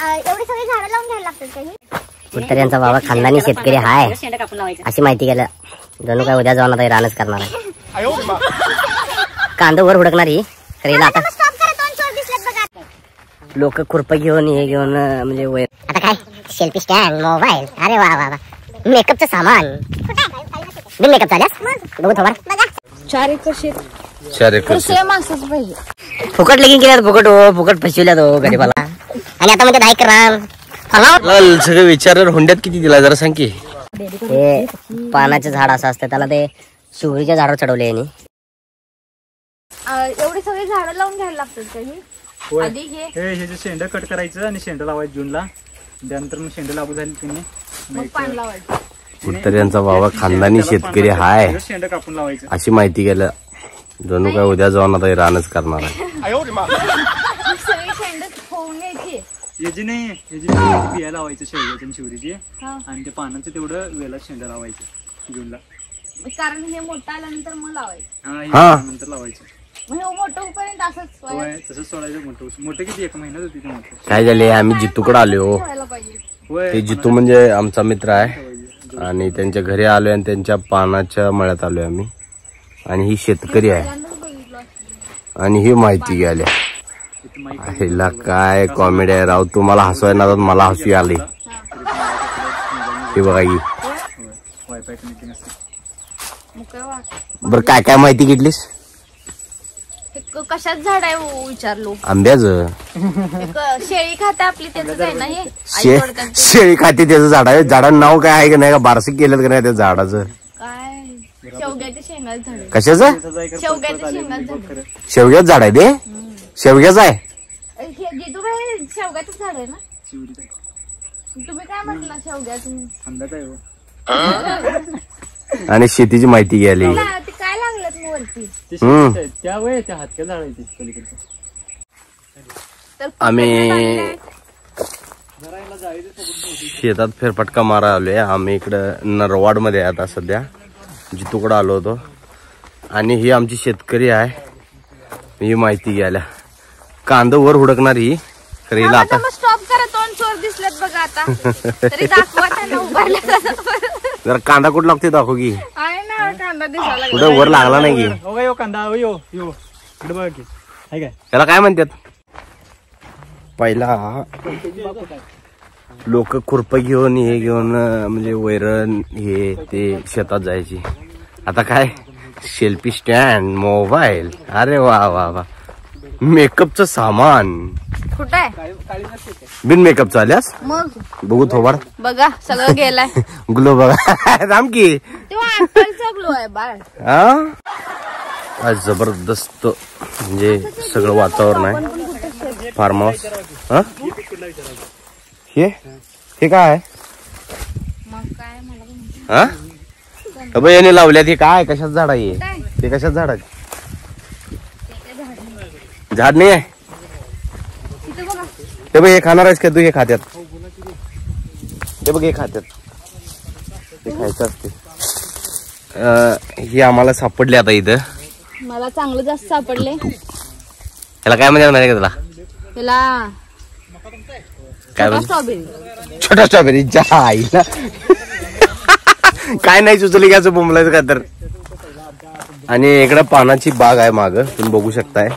एवढी सगळी झाडं लावून घ्यायला लागतात काही. कुठतरी यांचा बाबा खानदानी शेतकरी हाय अशी माहिती गेलं. जणू काय उद्या जाऊन आता रानच करणार आहे. कांदा वर हुडकणारी करेला आता लोक खुरप घेऊन हे घेऊन म्हणजे वैर. आता काय सेल्फी स्टँड मोबाईल. अरे वा वा वा. मेकअपचं सामान बिन मेकअप चालेल बघू थोडा. 4 एकर शेत 4 एकर सेम असंच पाहिजे. फुकट लेगिन केल्यात फुकट हो फुकट फसविल्यात हो गरीबाला. आणि आता म्हणजे 10 एकर रान सगळे विचार हुंड्यात किती दिला जरा सांग की. हे पानाचे झाड असं असतं त्याला ते शिवरीच्या झाडावर चढवले यांनी. एवढी सगळी झाडं लावून घ्यायला लागतात काही. आधी हे जे शेंड कट करायचं आणि शेंड लावायचं जूनला. त्यानंतर मग शेंड लागू झाली की मग पाणी लावायचं. कुठतरी यांचा बाबा खानदानी शेतकरी हाय शेंड कापून लावायचं अशी माहिती गेलं. जणू काय उद्या जाऊन आता रानच करणार आहे. सगळी शेंड होऊन घ्यायची. याची नाही याची बिया लावायचं शेवग्याची आणि शिवरीची. आणि ते पानाचं तेवढं वेळेला शेंड लावायचं जूनला. कारण हे मोठं आल्यानंतर मग लावायचं. हा नंतर लावायचं. मग हे मोठं होईपर्यंत असंच तसंच सोडायचं. मोठं किती 1 महिन्यात होती ते मोठं. काय झाले आम्ही जितूकडे आलो. व्हायला पाहिजे. ते जितू म्हणजे आमचा मित्र आहे आणि त्यांच्या घरी आलोय आणि त्यांच्या पानाच्या मळ्यात आलोय आम्ही. आणि ही शेतकरी आहे आणि ही माहिती घ्यायला. हिला काय कॉमेडी आहे राव. तुम्हाला हसवाय ना मला हसू आली. हे बघा ही बर काय काय माहिती घेतलीस. कशात झाड आहे विचारलो. आंब्याचं. शेळी खाते आपली त्याच आहे ना हे. शेळी खाते त्याचं झाड आहे. झाडाचं नाव काय आहे का नाही का बारसं केलं का नाही त्या झाडाचं. काय शेवग्याच्या शेंगाचं झाड. कशाचं. शेवग्याच्या शेंगाचं झाड. शेवग्याचं झाड आहे ते. शेवग्याचं आहे. जितू काय शेवग्याचं झाड आहे ना. तुम्ही काय म्हटलं शेवग्याचं. अंदाज आहे. आणि शेतीची माहिती घ्यायला ते काय लागलं मग वरती. त्या वय त्या हातक्या झाडायची पलीकडे. आम्ही शेतात फेरफटका मारा आलोय. आम्ही इकडं नरवाड मध्ये आता सध्या जितूकडे आलो होतो. आणि ही आमची शेतकरी आहे. ही माहिती घ्यायला कांदा वर हुडकणारी करेला आता. स्टॉप करा. 2 चोर दिसलेत बघा आता. तरी दाखवा त्यांना उभारला. जरा कांदा कुठं लागते दाखव की. आहे ना कांदा दिसायला. कुठं वर लागला नाही की. हो का यो कांदा यो यो इकडे बघा की आहे काय. त्याला काय म्हणतात. पहिला लोक खुरप घेऊन हे घेऊन म्हणजे वैरण हे ते शेतात जायची. आता काय सेल्फी स्टँड मोबाईल. अरे वा वा वा. मेकअपचं सामान कुठं आहे. बिन मेकअपचं आल्यास मग बघू थोबाड. बघा सगळं गेलाय. ग्लो बघा राम की. तेव्हा ऍपलचा ग्लो आहे बाळ. हा जबरदस्त म्हणजे सगळं वातावरण आहे. Farm house. हे काय आहे. मग काय हा याने लावल्यात. हे काय कशाच झाड आहे. ते कशाच झाड आहे. झाड नाही आहे. ते बघ हे खाणार आहेस का तू. हे खात्यात. ते बघ हे खात्यात. ते खायचं असते. हे आम्हाला सापडले आता इथं. मला चांगलं जास्त सापडले. ह्याला काय म्हणजे माहिती का तुला. त्याला काय स्ट्रॉबेरी. छोटा स्ट्रॉबेरी. आईला काय नाही सुचली घ्यायचं बोंबलायचं का तर. आणि इकडे पानाची बाग आहे माग तुम्ही बघू शकताय.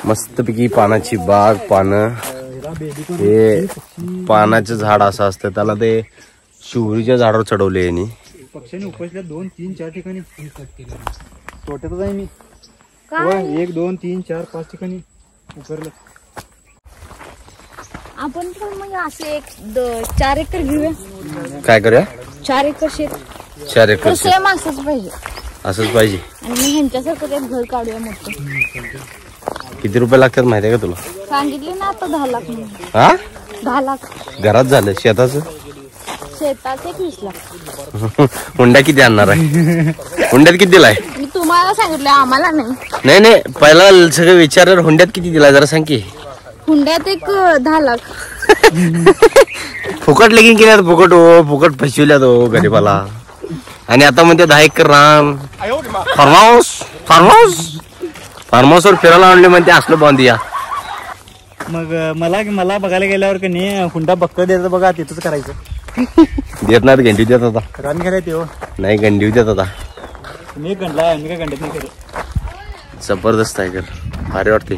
मस्तपैकी पानाची बाग. पानं हे पानाचं झाड असं असतं त्याला ते शिवरीच्या झाडावर चढवले यांनी. पक्ष्यांनी उपसल्या 2, 3, 4 ठिकाणी. तोट्यातच आहे मी. 1, 2, 3, 4, 5 ठिकाणी उकरलं. आपण पण मग असे 4 एकर घेऊया. काय करूया. 4 एकर शेत 4 एकर सेम असंच पाहिजे. असंच पाहिजे. आणि मग ह्यांच्यासारखं एक घर काढूया मोठं. किती रुपये लागतात माहिती आहे का तुला. सांगितले ना आता 10 लाख. हा 10 लाख. घरात झालं. शेताचं शेताचे 20 लाख. हुंडा किती आणणार आहे. हुंड्यात किती दिलाय. मी तुम्हाला सांगितलं आम्हाला नाही. नाही नाही पहिला सगळे विचार हुंड्यात किती दिलाय जरा सांग की. हुंड्यात एक 10 लाख. फुकट लेगिन केल्यात. फुकट हो फुकट फसविल्यात हो गरीबाला. आणि आता म्हणते 10 एकर रान. Form house. फार्म हाऊस वर फिरायला आणले म्हणते असलं बांधूया. मग मला बघायला गेल्यावर की नाही हुंडा बक्कळ द्यायचं बघा तिथंच करायचं. देत नाहीत गंडी देत आता. रान घ्यायला ते हो नाही गंडी देत आता. मी गंडला मी काय गंडत नाही खरं. जबरदस्त आहे कर भारी वाटते.